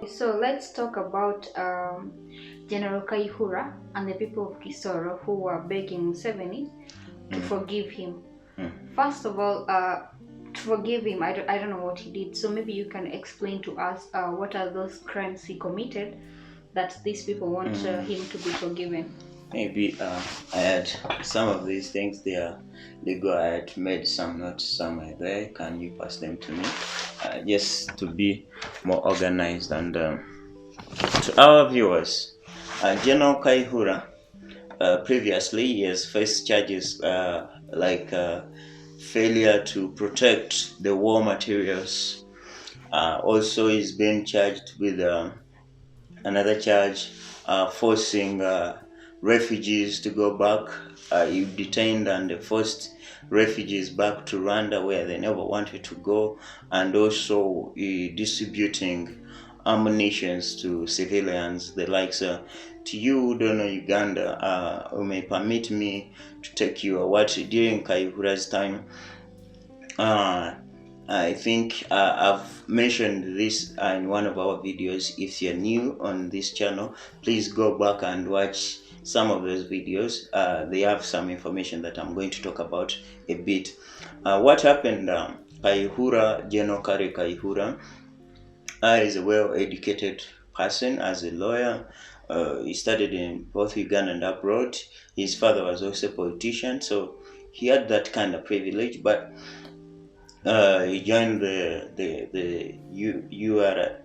So let's talk about General Kayihura and the people of Kisoro who were begging Museveni to forgive him. First of all, to forgive him, I don't know what he did. So maybe you can explain to us what are those crimes he committed that these people want him to be forgiven. Maybe I had some of these things there legal. I had made some notes somewhere there. Can you pass them to me? Just to be more organized and to our viewers. General Kaihura, previously he has faced charges like failure to protect the war materials. Also, he's been charged with another charge, forcing refugees to go back. He detained and forced refugees back to Rwanda where they never wanted to go, and also distributing ammunitions to civilians. The likes to you who don't know Uganda, who may permit me to take you what during Kayihura's time. I think I've mentioned this in one of our videos. If you're new on this channel, please go back and watch some of those videos. They have some information that I'm going to talk about a bit. What happened, Kayihura, General Kale Kayihura, is a well-educated person as a lawyer. He studied in both Uganda and abroad. His father was also a politician, so he had that kind of privilege, but he joined the URA,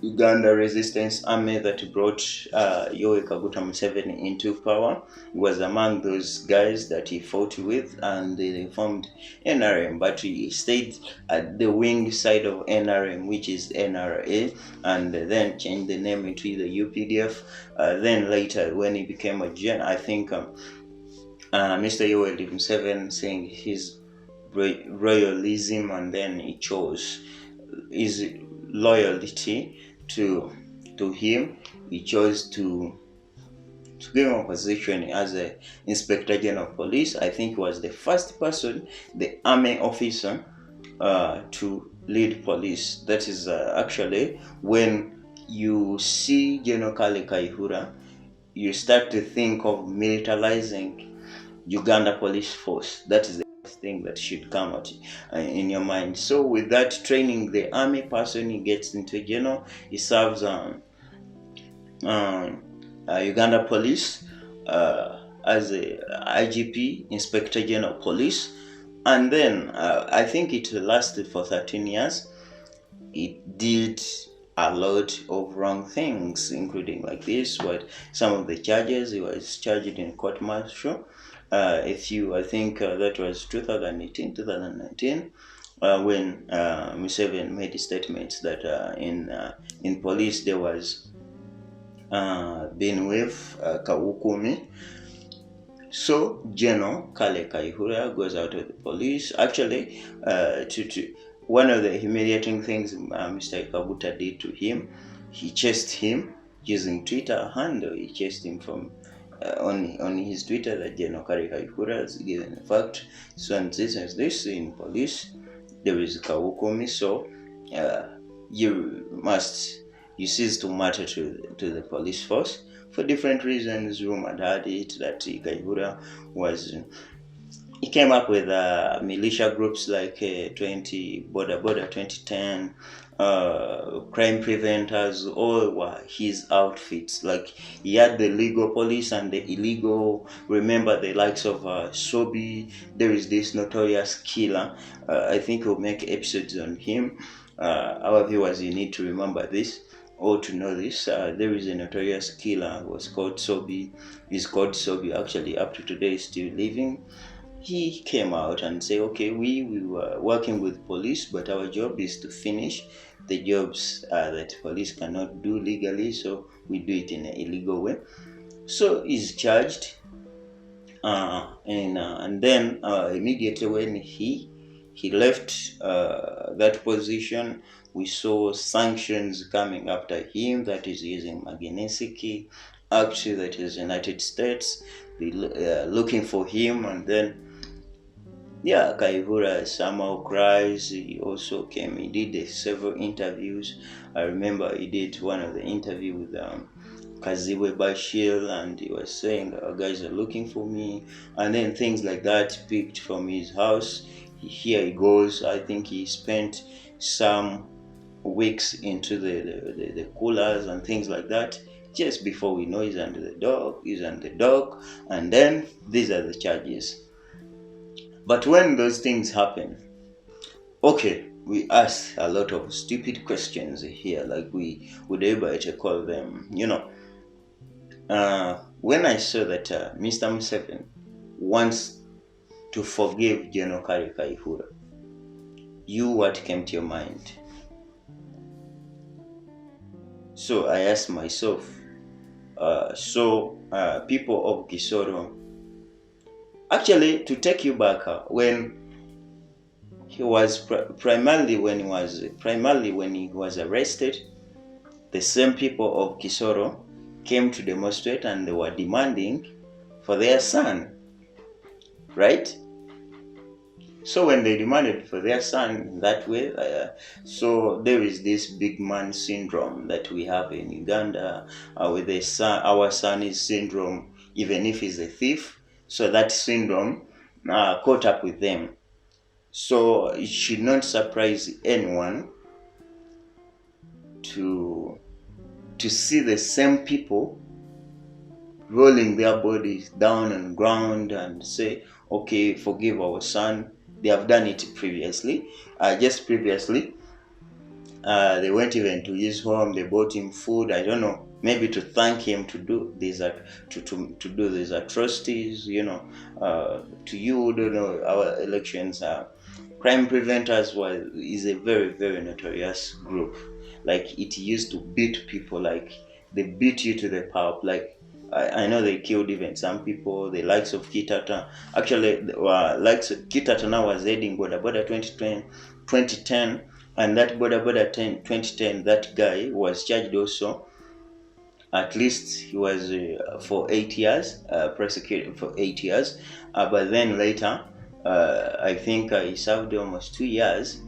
Uganda Resistance Army, that brought Yoweri Kaguta Museveni into power. He was among those guys that he fought with, and they formed NRM, but he stayed at the wing side of NRM, which is NRA, and then changed the name into the UPDF. Then later, when he became a general, I think Mr. Yoweri Museveni saying his royalism, and then he chose his loyalty to him. He chose to give him a position as a Inspector General of Police. I think he was the first person, the army officer, to lead police. That is actually when you see General Kale Kayihura, you start to think of militarizing Uganda police force. That is the thing that should come out in your mind. So with that training, the army person, he gets into general, he serves Uganda police as a IGP, Inspector General Police, and then I think it lasted for 13 years. It did a lot of wrong things, including like this, what some of the charges. He was charged in court martial. I think that was 2019, when Museveni made statements that in police there was being with Kawukumi. So General Kale Kayihura goes out of the police. Actually, to one of the humiliating things Mr. Kabuta did to him, he chased him using Twitter handle. He chased him from on his Twitter that General Kale Kayihura has given the fact, so and this in police there is Kawukumi, so you cease to matter to the police force. For different reasons, rumor had it that Kayihura he came up with militia groups like 20 Border 2010, crime preventers. All were his outfits. Like, he had the legal police and the illegal. Remember the likes of Sobi. There is this notorious killer. I think we'll make episodes on him. Our viewers, you need to remember this or to know this. There is a notorious killer who was called Sobi. He's called Sobi, actually, up to today, still living. He came out and said, okay, we were working with police, but our job is to finish the jobs that police cannot do legally, so we do it in an illegal way. So he's charged, and then immediately when he left that position, we saw sanctions coming after him, that is using Magnitsky Act, that is United States, looking for him, and then Yeah, Kayihura somehow cries. He also came. He did several interviews. I remember he did one of the interview with Kaziwe Bashir, and he was saying, "Guys are looking for me," and then things like that picked from his house. Here he goes. I think he spent some weeks into the coolers and things like that. Just before we know, he's under the dog, and then these are the charges. But when those things happen, okay, we ask a lot of stupid questions here, like we would able to call them, when I saw that Mr. Museveni wants to forgive General Kale Kayihura, what came to your mind? So I asked myself, people of Kisoro, actually, to take you back, when he was primarily when he was arrested, the same people of Kisoro came to demonstrate, and they were demanding for their son, right? So when they demanded for their son that way, so there is this big man syndrome that we have in Uganda, with the son. Our son is syndrome, even if he's a thief. So that syndrome caught up with them. So it should not surprise anyone to see the same people rolling their bodies down on the ground and say, okay, forgive our son. They have done it previously. Just previously, they went even to his home. They bought him food. I don't know, maybe to thank him to do these to do these atrocities. To you, don't know, our elections. Crime Preventers is a very, very notorious group. Like, it used to beat people. Like, they beat you to the pulp. Like, I know they killed even some people. The likes of Kitata. Actually, likes of Kitata now was heading Boda Boda 2010, and that Boda Boda 2010, that guy was charged also. At least he was for 8 years, prosecuted for 8 years. But then later, I think he served almost 2 years.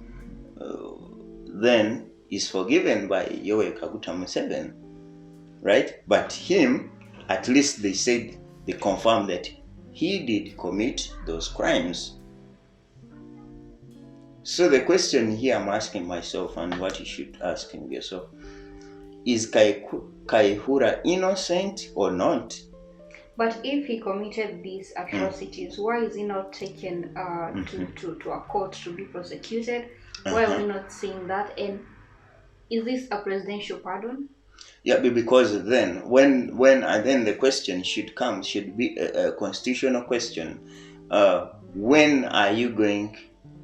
Then he's forgiven by Yoweri Kaguta Museveni, right? But him, at least they confirmed that he did commit those crimes. So the question here I'm asking myself, and what you should ask yourself, is Kayihura innocent or not? But if he committed these atrocities, why is he not taken to a court to be prosecuted? Why are we not seeing that? And is this a presidential pardon? Yeah, because then then the question should be a constitutional question. When are you going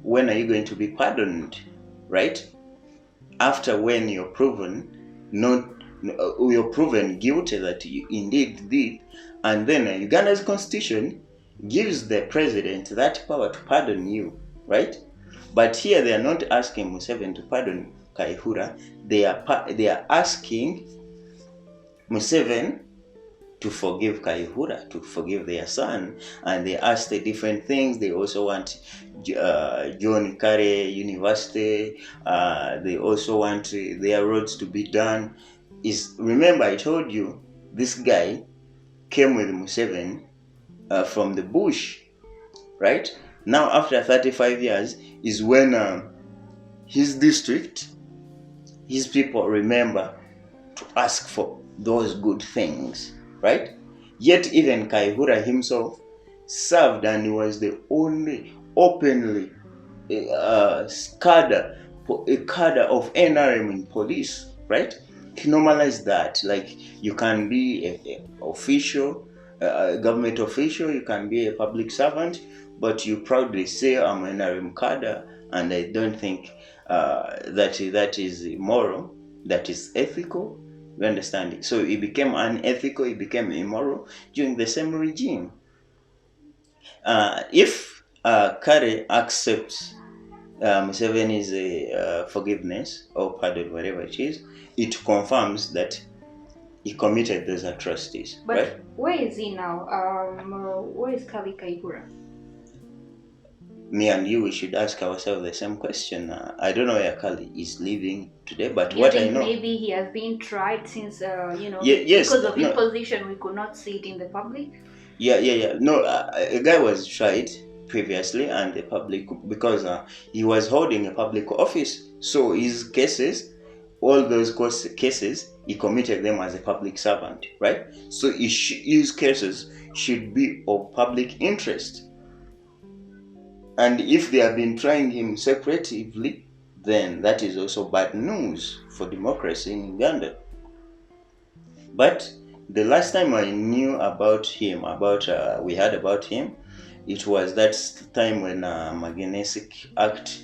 to be pardoned, right? After when you're proven guilty that you indeed did, and then Uganda's constitution gives the president that power to pardon you, right? But here they are not asking Museveni to pardon Kayihura. They are asking Museveni to forgive Kayihura, to forgive their son, and they ask the different things. They also want John Carey University. They also want their roads to be done. Remember, I told you this guy came with Museveni from the bush, right? Now, after 35 years, is when his district, his people remember to ask for those good things, right? Yet even Kayihura himself served, and he was the only openly cadre of NRM in police, right? He normalized that. Like, you can be a official, a government official, you can be a public servant, but you proudly say, I'm an NRM cadre, and I don't think that is moral, that is ethical. You understand it? So it became unethical, it became immoral during the same regime. If Kare accepts Museveni's forgiveness or pardon, whatever it is, it confirms that he committed those atrocities. But right? where is he now? Where is Kale Kayihura? me and you, we should ask ourselves the same question. I don't know where Kali is living today, but Do you what I think know, maybe he has been tried since, yes, because of his no, position, we could not see it in the public? yeah. No, a guy was tried previously, and the public, because he was holding a public office, so his cases, all those cases, he committed them as a public servant, right? So his cases should be of public interest. And if they have been trying him separatively, then that is also bad news for democracy in Uganda. But the last time I knew about him, we heard about him, it was that time when Magnesic Act,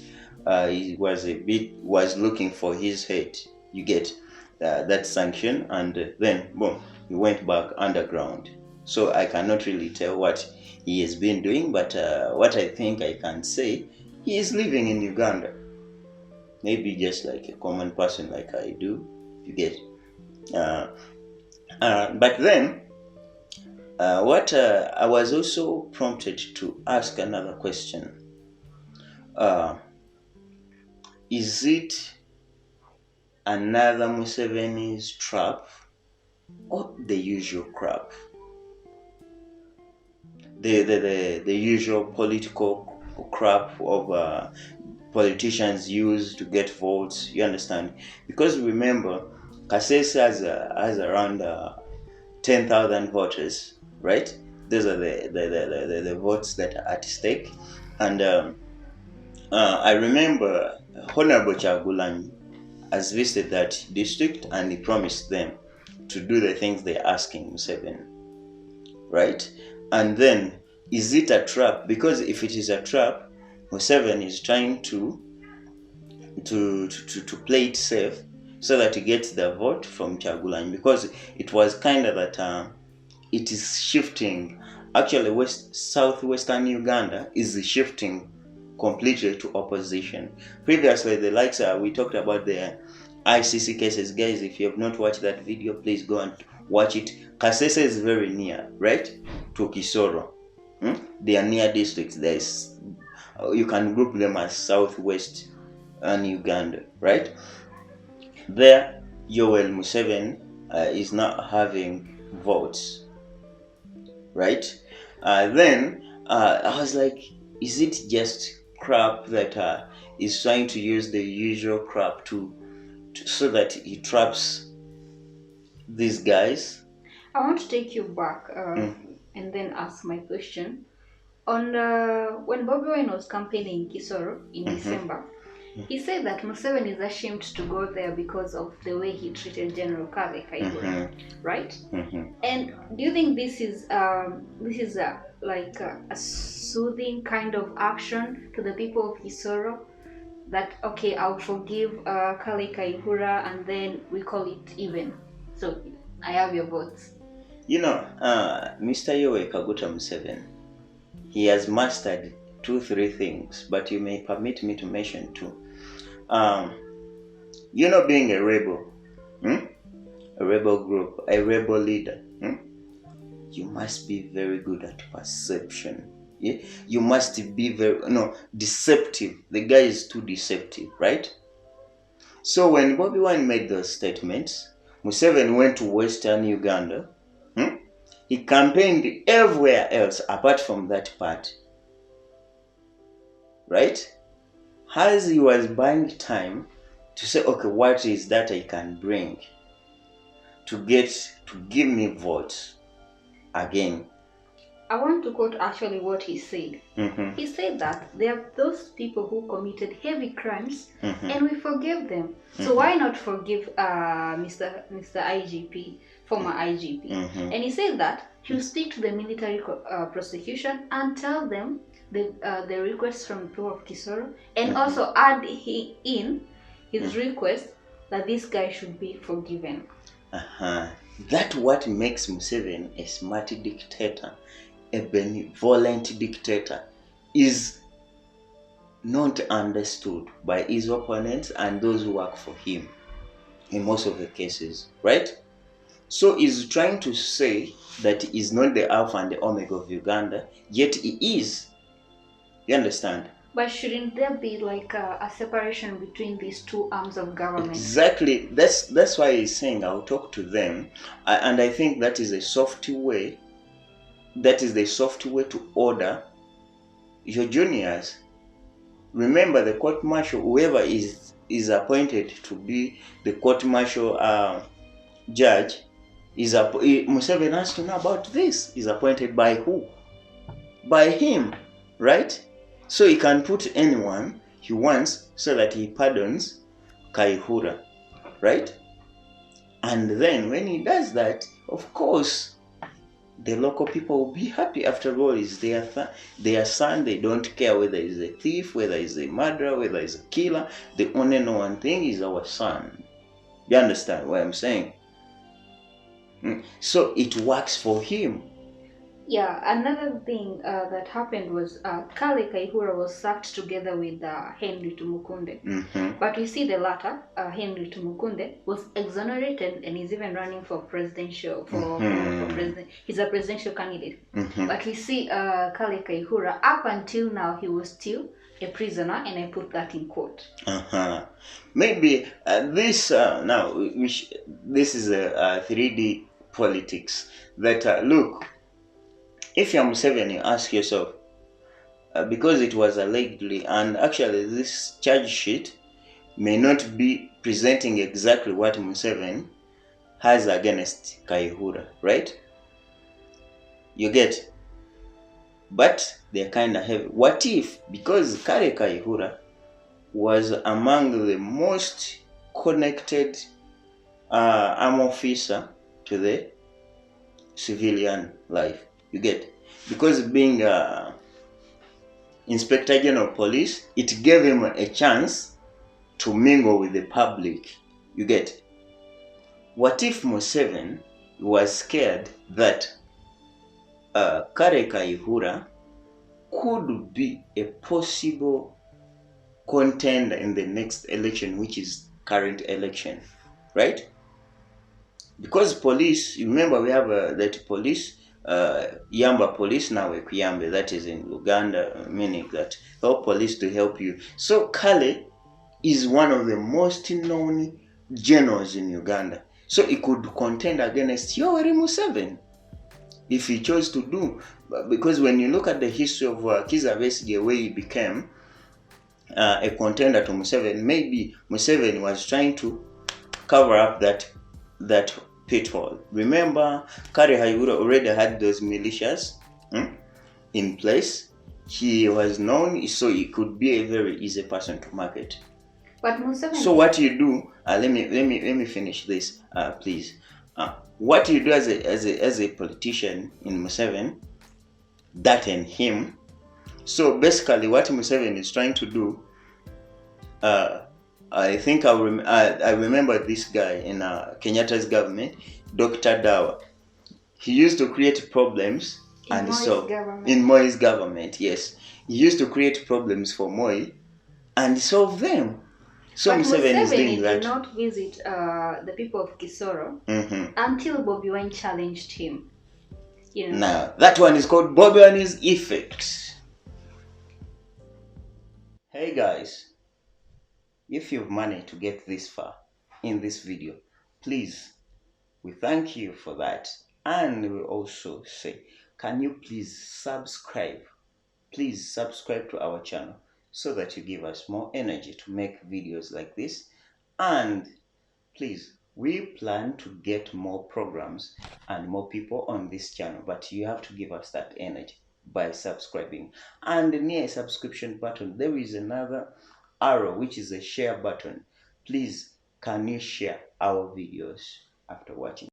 he was looking for his head. You get that sanction, and then boom, he went back underground. So I cannot really tell what he has been doing, but what I think I can say, he is living in Uganda. Maybe just like a common person like I do. You get. Uh, but then, what I was also prompted to ask another question. Uh, is it another Museveni's trap or the usual crap? The usual political crap of politicians use to get votes, you understand? Because remember, Kasese has around 10,000 voters, right? Those are the votes that are at stake. And I remember Honorable Chagulanyi has visited that district, and he promised them to do the things they're asking Museveni, right? And then, is it a trap? Because if it is a trap, Museveni is trying to play it safe so that he gets the vote from Chagulanyi, because it was kind of that it is shifting. Actually, southwestern Uganda is shifting completely to opposition. Previously, the likes we talked about the ICC cases, guys. If you have not watched that video, please go and watch it. Kasese is very near, right, to Kisoro. They are near districts. You can group them as southwest and Uganda, right? There, Yoweri Museveni is not having votes, right? Then I was like, is it just crap that is trying to use the usual crap so that he traps these guys? I want to take you back and then ask my question. On when Bobby Wine was campaigning Kisoro in December, he said that Museveni is ashamed to go there because of the way he treated General Kale Kayihura, right? And do you think this is like a soothing kind of action to the people of Kisoro? That okay, I'll forgive Kale Kayihura, and then we call it even. So I have your votes. Mr. Yoweri Kaguta Museveni, he has mastered 2-3 things, but you may permit me to mention 2. Being a rebel, a rebel group, a rebel leader, you must be very good at perception. Yeah? You must be deceptive. The guy is too deceptive, right? So when Bobby Wine made those statements, Museveni went to Western Uganda. He campaigned everywhere else apart from that part, right? As he was buying time to say, okay, what is that I can bring to give me votes again? I want to quote actually what he said. He said that there are those people who committed heavy crimes and we forgive them. So why not forgive Mr. IGP, former IGP? And he said that he'll speak to the military prosecution and tell them the request from the people of Kisoro, and also add in his request that this guy should be forgiven. That's what makes Museveni a smart dictator. A benevolent dictator is not understood by his opponents and those who work for him in most of the cases, right? So he's trying to say that he's not the Alpha and the Omega of Uganda, yet he is. You understand? But shouldn't there be like a separation between these two arms of government? Exactly. That's why he's saying I'll talk to them, and I think that is a soft way. That is the soft way to order your juniors. Remember, the court martial, whoever is appointed to be the court martial judge, Museveni has to know about this. Is appointed by who? By him, right? So he can put anyone he wants so that he pardons Kayihura, right? And then when he does that, of course, the local people will be happy. After all, it's their son. They don't care whether he's a thief, whether he's a murderer, whether he's a killer. They only know one thing: is our son. You understand what I'm saying? So it works for him. Yeah, another thing that happened was Kale Kayihura was sacked together with Henry Tumukunde. But we see the latter, Henry Tumukunde, was exonerated and is even running for presidential, for president. He's a presidential candidate. But we see Kale Kayihura, up until now, he was still a prisoner, and I put that in quote. Maybe this, now, this is a 3D politics that, look, if you're Museveni, ask yourself, because it was allegedly, and actually this charge sheet may not be presenting exactly what Museveni has against Kayihura, right? You get? But they're kind of heavy. What if, because Kale Kayihura was among the most connected arm officer to the civilian life, you get? Because being Inspector General of Police, it gave him a chance to mingle with the public, you get? What if Museveni was scared that Kale Kayihura could be a possible contender in the next election, which is current election, right? Because police, remember we have that police, Yamba police now, Kuyambe, that is in Uganda, meaning that help police to help you. So Kale is one of the most known generals in Uganda. So he could contend against Yoweri Museveni if he chose to do. Because when you look at the history of Kizza Besigye, where he became a contender to Museveni, maybe Museveni was trying to cover up that pitfall. Remember, Kale Kayihura already had those militias in place. He was known, so he could be a very easy person to market. But Museveni. So what you do? Let me finish this, please. What you do as a politician in Museveni, that and him. So basically, what Museveni is trying to do, I think I remember this guy in Kenyatta's government, Dr. Dawa. He used to create problems in Moi's government. Yes, he used to create problems for Moi and solve them. So but Museveni is doing that. Did not visit the people of Kisoro until Bobi Wine challenged him. You know. Now that one is called Bobi Wine's effect. Hey guys, if you've managed to get this far in this video, please, we thank you for that. And we also say, can you please subscribe? Please subscribe to our channel so that you give us more energy to make videos like this. And please, we plan to get more programs and more people on this channel, but you have to give us that energy by subscribing. And near a subscription button, there is another arrow, which is a share button. Please, can you share our videos after watching?